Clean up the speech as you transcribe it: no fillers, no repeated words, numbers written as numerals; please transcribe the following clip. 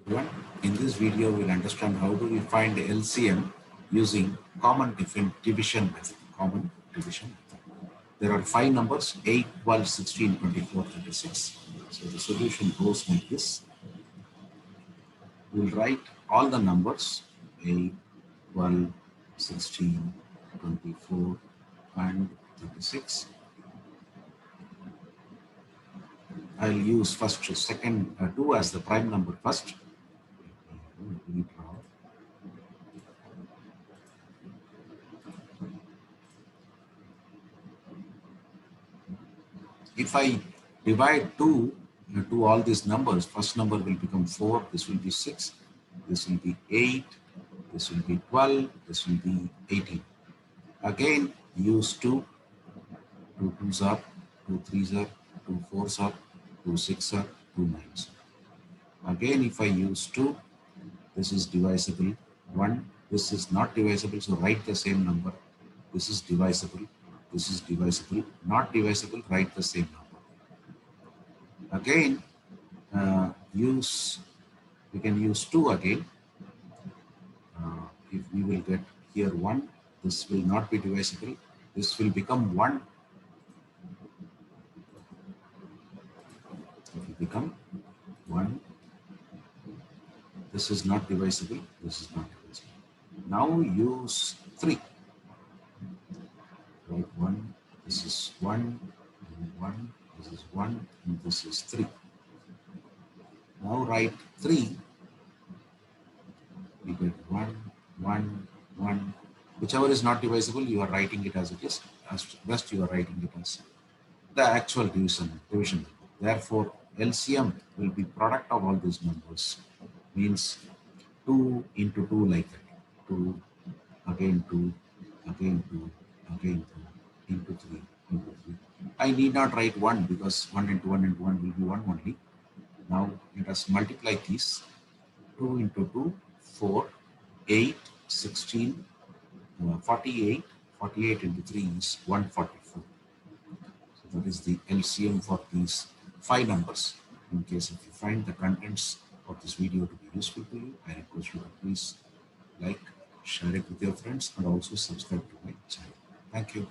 Everyone, in this video, we'll understand how do we find LCM using common division method. Common division method. There are 5 numbers: 8, 12, 16, 24, 36. So the solution goes like this. We'll write all the numbers: 8, 12, 16, 24, and 36. I'll use first, second, 2 as the prime number first. If I divide 2 to all these numbers, first number will become 4, this will be 6, this will be 8, this will be 12, this will be 18. Again, use 2, 2 2s are, 2 3s are, 2 4s are, 2 6 are, 2 9s. Again, if I use 2, this is divisible. 1, this is not divisible, so write the same number. This is divisible, this is divisible, not divisible, write the same number. Again, we can use 2 again. If we will get here 1, this will not be divisible, this will become 1. It will become 1. This is not divisible, this is not divisible. Now use 3. Write 1, this is 1, and 1, this is 1, and this is 3. Now write 3. We get 1, 1, 1. Whichever is not divisible, you are writing it as it is. As best, you are writing it as the actual division. Therefore, LCM will be product of all these numbers. Means 2 into 2 like that. 2, again 2, again 2, again 2, into 3, into 3. I need not write 1 because 1 into 1 into 1 will be 1 only. Now let us multiply these. 2 into 2, 4, 8, 16, 48. 48 into 3 is 144. So that is the LCM for these 5 numbers. In case if you find the contents of this video to be useful to you, I request you to please like, share it with your friends, and also subscribe to my channel. Thank you.